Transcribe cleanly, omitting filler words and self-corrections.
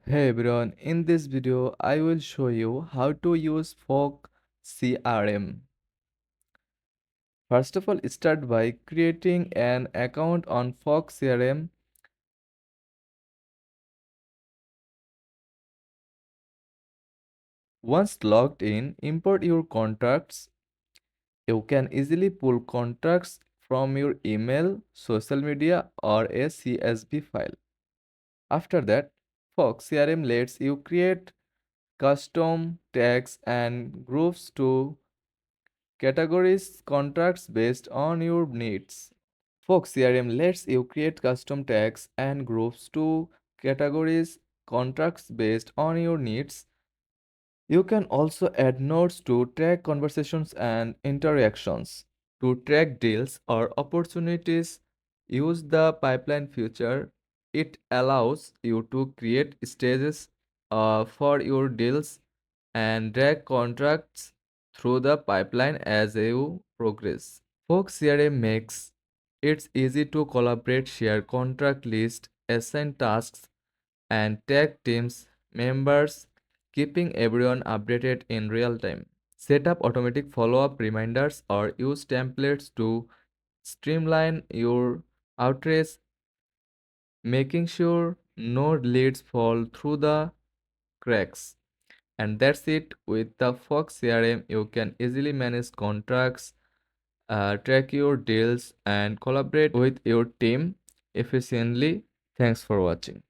Hey everyone, in this video I will show you how to use Folk CRM. First of all, start by creating an account on Folk CRM. Once logged in, import your contacts. You can easily pull contacts from your email, social media or a CSV file. After that, Folk CRM lets you create custom tags and groups to categories contracts based on your needs. Fox CRM lets you create custom tags and groups to categories contracts based on your needs. You can also add nodes to track conversations and interactions. To track deals or opportunities, use the pipeline feature. It allows you to create stages for your deals and drag contracts through the pipeline as you progress. Fox CRM makes it easy to collaborate, share contract list, assign tasks, and tag teams members, keeping everyone updated in real time. Set up automatic follow-up reminders or use templates to streamline your outreach, making sure no leads fall through the cracks. And that's it. With the Fox CRM, you can easily manage contracts, track your deals, and collaborate with your team efficiently. Thanks for watching.